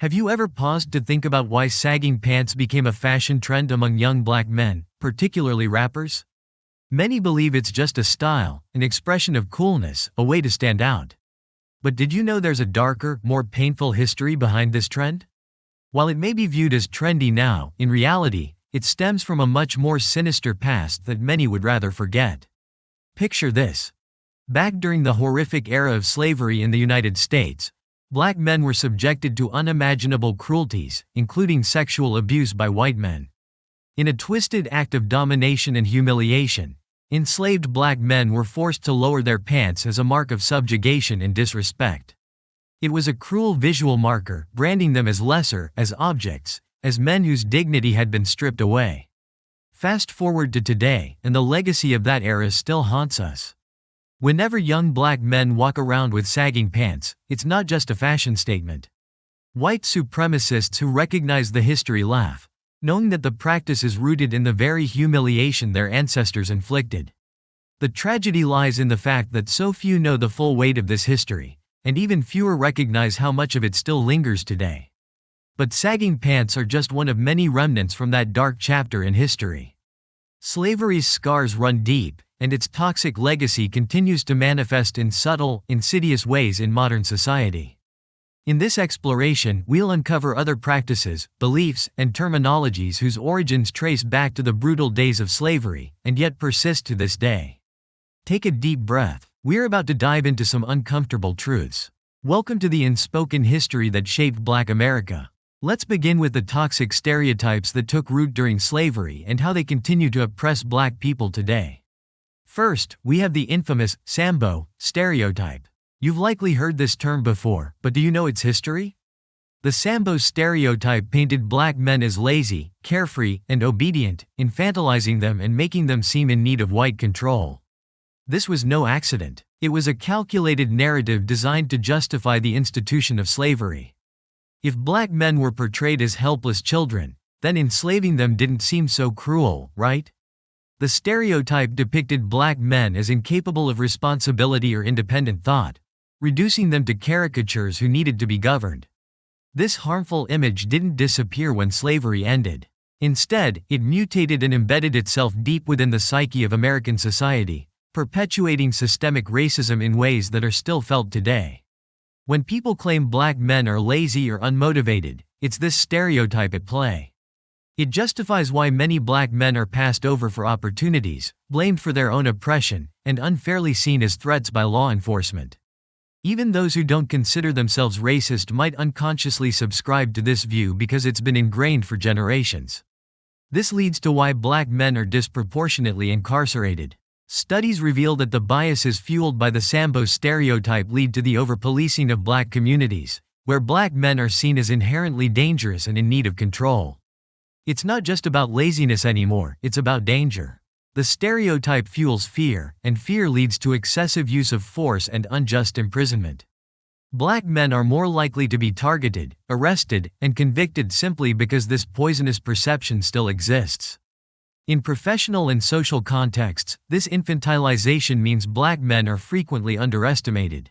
Have you ever paused to think about why sagging pants became a fashion trend among young black men, particularly rappers? Many believe it's just a style, an expression of coolness, a way to stand out. But did you know there's a darker, more painful history behind this trend? While it may be viewed as trendy now, in reality, it stems from a much more sinister past that many would rather forget. Picture this. Back during the horrific era of slavery in the United States, black men were subjected to unimaginable cruelties, including sexual abuse by white men. In a twisted act of domination and humiliation, enslaved black men were forced to lower their pants as a mark of subjugation and disrespect. It was a cruel visual marker, branding them as lesser, as objects, as men whose dignity had been stripped away. Fast forward to today, and the legacy of that era still haunts us. Whenever young black men walk around with sagging pants, it's not just a fashion statement. White supremacists who recognize the history laugh, knowing that the practice is rooted in the very humiliation their ancestors inflicted. The tragedy lies in the fact that so few know the full weight of this history, and even fewer recognize how much of it still lingers today. But sagging pants are just one of many remnants from that dark chapter in history. Slavery's scars run deep, and its toxic legacy continues to manifest in subtle, insidious ways in modern society. In this exploration, we'll uncover other practices, beliefs, and terminologies whose origins trace back to the brutal days of slavery, and yet persist to this day. Take a deep breath. We're about to dive into some uncomfortable truths. Welcome to the unspoken history that shaped Black America. Let's begin with the toxic stereotypes that took root during slavery and how they continue to oppress black people today. First, we have the infamous Sambo stereotype. You've likely heard this term before, but do you know its history? The Sambo stereotype painted black men as lazy, carefree, and obedient, infantilizing them and making them seem in need of white control. This was no accident. It was a calculated narrative designed to justify the institution of slavery. If black men were portrayed as helpless children, then enslaving them didn't seem so cruel, right? The stereotype depicted black men as incapable of responsibility or independent thought, reducing them to caricatures who needed to be governed. This harmful image didn't disappear when slavery ended. Instead, it mutated and embedded itself deep within the psyche of American society, perpetuating systemic racism in ways that are still felt today. When people claim black men are lazy or unmotivated, it's this stereotype at play. It justifies why many black men are passed over for opportunities, blamed for their own oppression, and unfairly seen as threats by law enforcement. Even those who don't consider themselves racist might unconsciously subscribe to this view because it's been ingrained for generations. This leads to why black men are disproportionately incarcerated. Studies reveal that the biases fueled by the Sambo stereotype lead to the over-policing of black communities, where black men are seen as inherently dangerous and in need of control. It's not just about laziness anymore, it's about danger. The stereotype fuels fear, and fear leads to excessive use of force and unjust imprisonment. Black men are more likely to be targeted, arrested, and convicted simply because this poisonous perception still exists. In professional and social contexts, this infantilization means black men are frequently underestimated.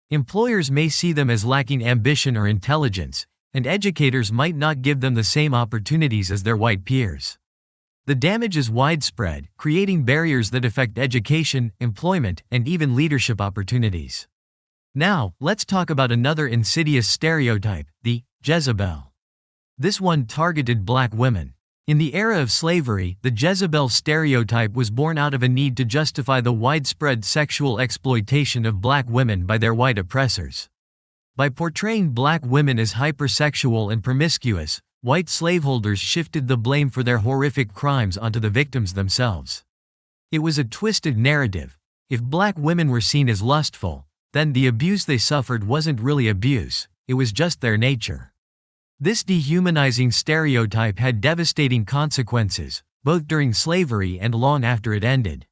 Employers may see them as lacking ambition or intelligence, and educators might not give them the same opportunities as their white peers. The damage is widespread, creating barriers that affect education, employment, and even leadership opportunities. Now, let's talk about another insidious stereotype, the Jezebel. This one targeted black women. In the era of slavery, the Jezebel stereotype was born out of a need to justify the widespread sexual exploitation of black women by their white oppressors. By portraying black women as hypersexual and promiscuous, white slaveholders shifted the blame for their horrific crimes onto the victims themselves. It was a twisted narrative. If black women were seen as lustful, then the abuse they suffered wasn't really abuse, it was just their nature. This dehumanizing stereotype had devastating consequences, both during slavery and long after it ended.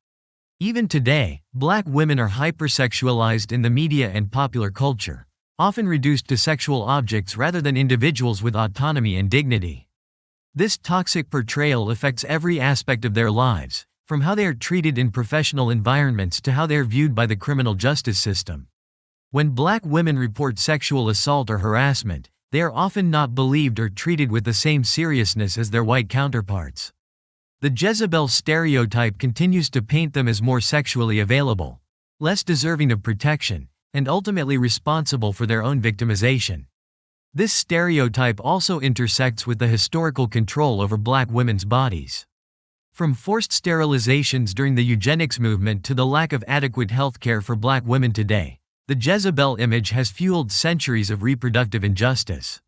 Even today, black women are hypersexualized in the media and popular culture, often reduced to sexual objects rather than individuals with autonomy and dignity. This toxic portrayal affects every aspect of their lives, from how they are treated in professional environments to how they are viewed by the criminal justice system. When black women report sexual assault or harassment, They are often not believed or treated with the same seriousness as their white counterparts. The Jezebel stereotype continues to paint them as more sexually available, less deserving of protection, and ultimately responsible for their own victimization. This stereotype also intersects with the historical control over black women's bodies. From forced sterilizations during the eugenics movement to the lack of adequate health care for black women today, the Jezebel image has fueled centuries of reproductive injustice.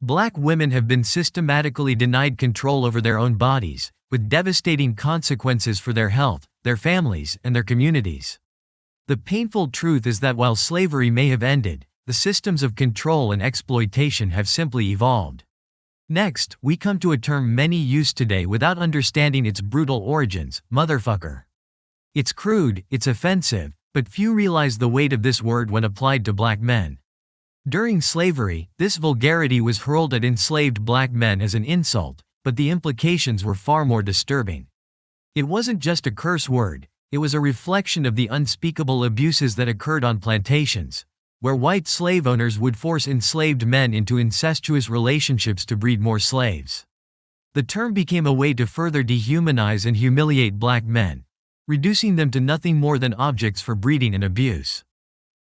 Black women have been systematically denied control over their own bodies, with devastating consequences for their health, their families, and their communities. The painful truth is that while slavery may have ended, the systems of control and exploitation have simply evolved. Next, we come to a term many use today without understanding its brutal origins: motherfucker. It's crude, it's offensive, but few realize the weight of this word when applied to black men. During slavery, this vulgarity was hurled at enslaved black men as an insult, but the implications were far more disturbing. It wasn't just a curse word, it was a reflection of the unspeakable abuses that occurred on plantations, where white slave owners would force enslaved men into incestuous relationships to breed more slaves. The term became a way to further dehumanize and humiliate black men, reducing them to nothing more than objects for breeding and abuse.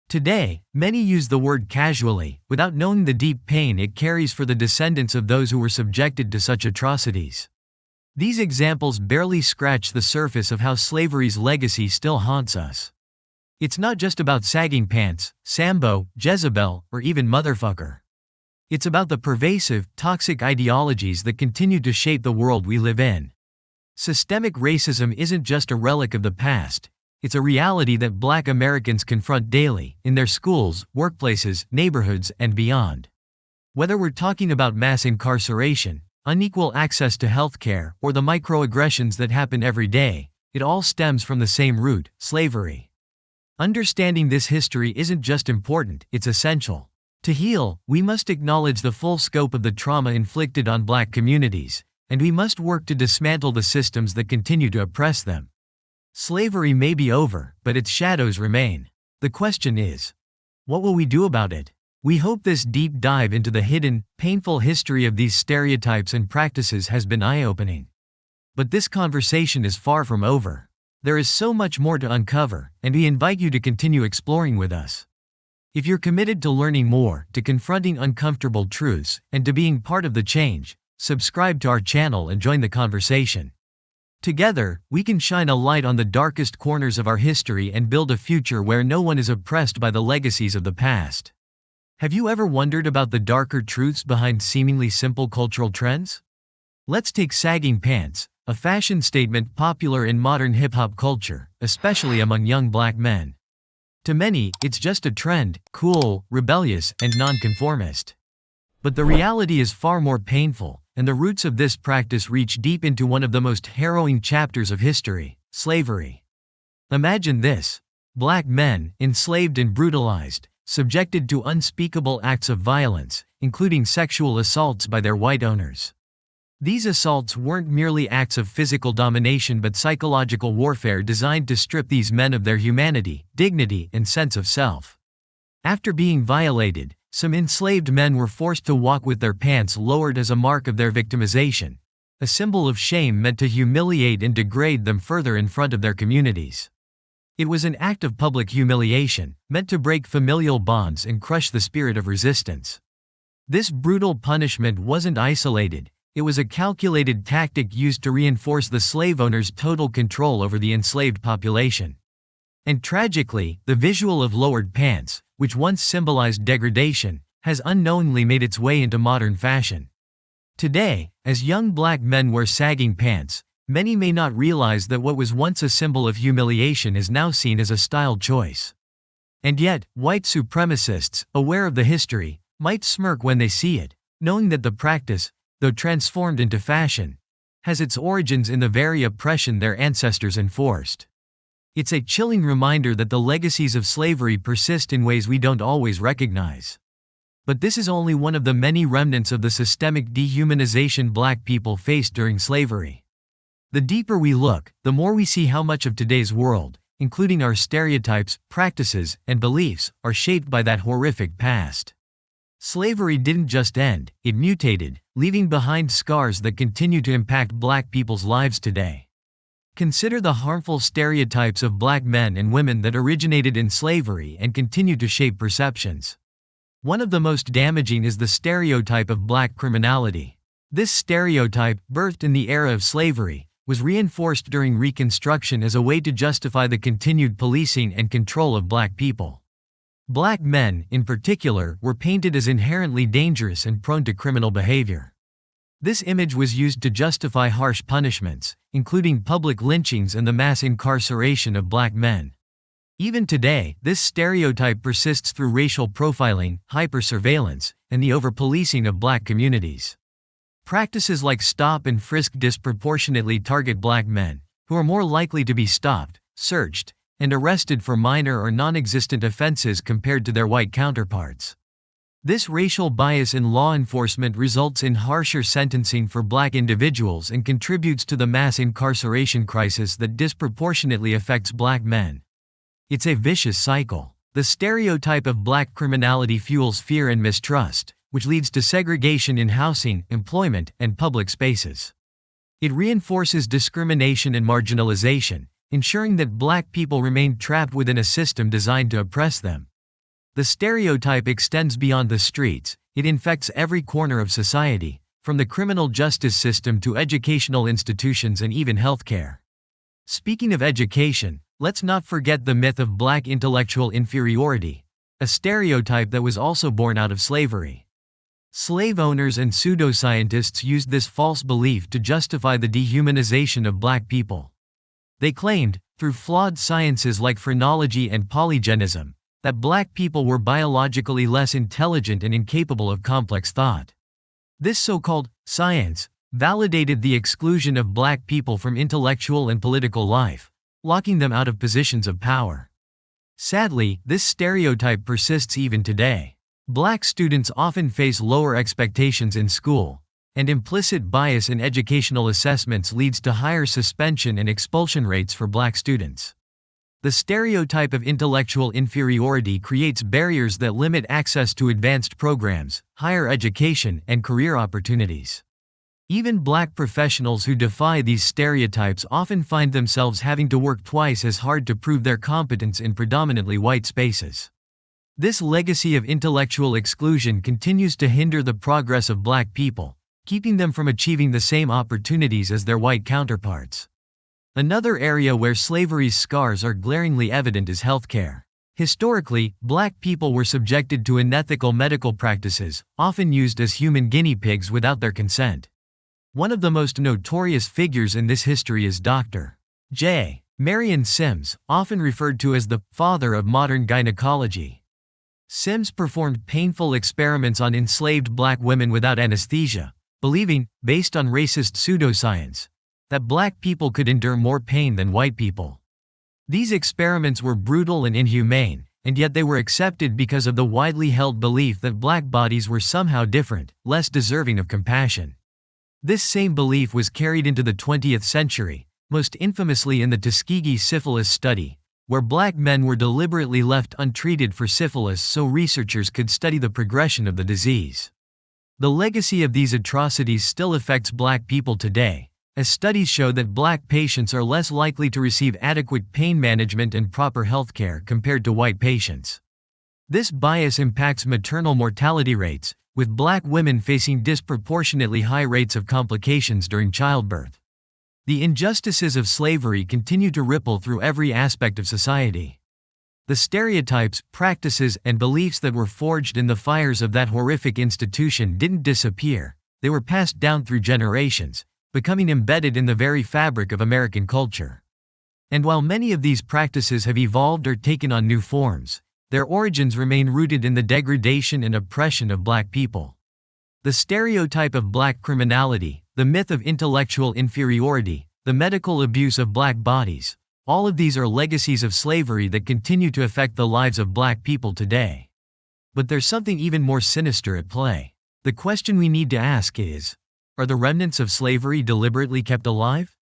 Today, many use the word casually, without knowing the deep pain it carries for the descendants of those who were subjected to such atrocities. These examples barely scratch the surface of how slavery's legacy still haunts us. It's not just about sagging pants, Sambo, Jezebel, or even motherfucker. It's about the pervasive, toxic ideologies that continue to shape the world we live in. Systemic racism isn't just a relic of the past, it's a reality that black Americans confront daily, in their schools, workplaces, neighborhoods, and beyond. Whether we're talking about mass incarceration, unequal access to healthcare, or the microaggressions that happen every day, it all stems from the same root: slavery. Understanding this history isn't just important, it's essential. To heal, we must acknowledge the full scope of the trauma inflicted on black communities, and we must work to dismantle the systems that continue to oppress them. Slavery may be over, but its shadows remain. The question is, what will we do about it? We hope this deep dive into the hidden, painful history of these stereotypes and practices has been eye-opening. But this conversation is far from over. There is so much more to uncover, and we invite you to continue exploring with us. If you're committed to learning more, to confronting uncomfortable truths, and to being part of the change, subscribe to our channel and join the conversation. Together, we can shine a light on the darkest corners of our history and build a future where no one is oppressed by the legacies of the past. Have you ever wondered about the darker truths behind seemingly simple cultural trends? Let's take sagging pants, a fashion statement popular in modern hip-hop culture, especially among young black men. To many, it's just a trend, cool, rebellious, and nonconformist. But the reality is far more painful, and the roots of this practice reach deep into one of the most harrowing chapters of history: slavery. Imagine this: black men, enslaved and brutalized, subjected to unspeakable acts of violence, including sexual assaults by their white owners. These assaults weren't merely acts of physical domination but psychological warfare designed to strip these men of their humanity, dignity, and sense of self. After being violated, some enslaved men were forced to walk with their pants lowered as a mark of their victimization, a symbol of shame meant to humiliate and degrade them further in front of their communities. It was an act of public humiliation, meant to break familial bonds and crush the spirit of resistance. This brutal punishment wasn't isolated. It was a calculated tactic used to reinforce the slave owner's total control over the enslaved population. And tragically, the visual of lowered pants, which once symbolized degradation, has unknowingly made its way into modern fashion. Today, as young black men wear sagging pants, many may not realize that what was once a symbol of humiliation is now seen as a style choice. And yet, white supremacists, aware of the history, might smirk when they see it, knowing that the practice, though transformed into fashion, has its origins in the very oppression their ancestors enforced. It's a chilling reminder that the legacies of slavery persist in ways we don't always recognize. But this is only one of the many remnants of the systemic dehumanization black people faced during slavery. The deeper we look, the more we see how much of today's world, including our stereotypes, practices, and beliefs, are shaped by that horrific past. Slavery didn't just end, it mutated, leaving behind scars that continue to impact black people's lives today. Consider the harmful stereotypes of black men and women that originated in slavery and continue to shape perceptions. One of the most damaging is the stereotype of black criminality. This stereotype, birthed in the era of slavery, was reinforced during Reconstruction as a way to justify the continued policing and control of black people. Black men, in particular, were painted as inherently dangerous and prone to criminal behavior. This image was used to justify harsh punishments, including public lynchings and the mass incarceration of black men. Even today, this stereotype persists through racial profiling, hyper-surveillance, and the over-policing of black communities. Practices like stop and frisk disproportionately target black men, who are more likely to be stopped, searched, and arrested for minor or non-existent offenses compared to their white counterparts. This racial bias in law enforcement results in harsher sentencing for black individuals and contributes to the mass incarceration crisis that disproportionately affects black men. It's a vicious cycle. The stereotype of black criminality fuels fear and mistrust, which leads to segregation in housing, employment, and public spaces. It reinforces discrimination and marginalization, ensuring that black people remain trapped within a system designed to oppress them. The stereotype extends beyond the streets, it infects every corner of society, from the criminal justice system to educational institutions and even healthcare. Speaking of education, let's not forget the myth of black intellectual inferiority, a stereotype that was also born out of slavery. Slave owners and pseudoscientists used this false belief to justify the dehumanization of black people. They claimed, through flawed sciences like phrenology and polygenism, that black people were biologically less intelligent and incapable of complex thought. This so-called science validated the exclusion of black people from intellectual and political life, locking them out of positions of power. Sadly, this stereotype persists even today. Black students often face lower expectations in school, and implicit bias in educational assessments leads to higher suspension and expulsion rates for black students. The stereotype of intellectual inferiority creates barriers that limit access to advanced programs, higher education, and career opportunities. Even black professionals who defy these stereotypes often find themselves having to work twice as hard to prove their competence in predominantly white spaces. This legacy of intellectual exclusion continues to hinder the progress of black people, keeping them from achieving the same opportunities as their white counterparts. Another area where slavery's scars are glaringly evident is healthcare. Historically, black people were subjected to unethical medical practices, often used as human guinea pigs without their consent. One of the most notorious figures in this history is Dr. J. Marion Sims, often referred to as the father of modern gynecology. Sims performed painful experiments on enslaved black women without anesthesia, believing, based on racist pseudoscience, that black people could endure more pain than white people. These experiments were brutal and inhumane, and yet they were accepted because of the widely held belief that black bodies were somehow different, less deserving of compassion. This same belief was carried into the 20th century, most infamously in the Tuskegee syphilis study, where black men were deliberately left untreated for syphilis so researchers could study the progression of the disease. The legacy of these atrocities still affects black people today, as studies show that black patients are less likely to receive adequate pain management and proper health care compared to white patients. This bias impacts maternal mortality rates, with black women facing disproportionately high rates of complications during childbirth. The injustices of slavery continue to ripple through every aspect of society. The stereotypes, practices, and beliefs that were forged in the fires of that horrific institution didn't disappear, they were passed down through generations, becoming embedded in the very fabric of American culture. And while many of these practices have evolved or taken on new forms, their origins remain rooted in the degradation and oppression of black people. The stereotype of black criminality, the myth of intellectual inferiority, the medical abuse of black bodies, all of these are legacies of slavery that continue to affect the lives of black people today. But there's something even more sinister at play. The question we need to ask is, are the remnants of slavery deliberately kept alive?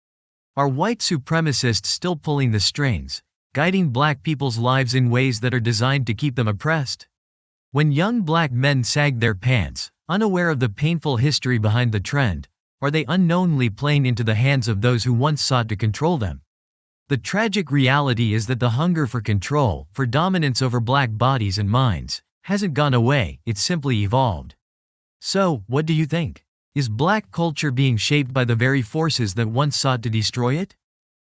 Are white supremacists still pulling the strings, guiding black people's lives in ways that are designed to keep them oppressed? When young black men sag their pants, unaware of the painful history behind the trend, are they unknowingly playing into the hands of those who once sought to control them? The tragic reality is that the hunger for control, for dominance over black bodies and minds, hasn't gone away, it's simply evolved. So, what do you think? Is black culture being shaped by the very forces that once sought to destroy it?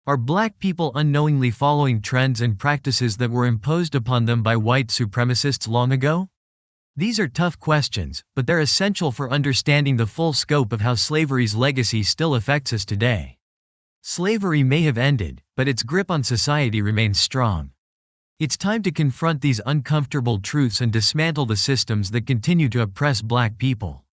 Are black people unknowingly following trends and practices that were imposed upon them by white supremacists long ago? These are tough questions, but they're essential for understanding the full scope of how slavery's legacy still affects us today. Slavery may have ended, but its grip on society remains strong. It's time to confront these uncomfortable truths and dismantle the systems that continue to oppress black people.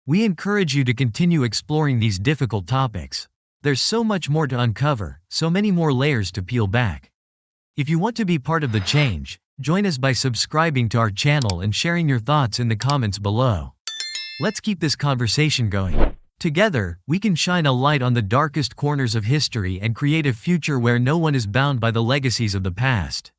We encourage you to continue exploring these difficult topics. There's so much more to uncover, so many more layers to peel back. If you want to be part of the change, join us by subscribing to our channel and sharing your thoughts in the comments below. Let's keep this conversation going. Together, we can shine a light on the darkest corners of history and create a future where no one is bound by the legacies of the past.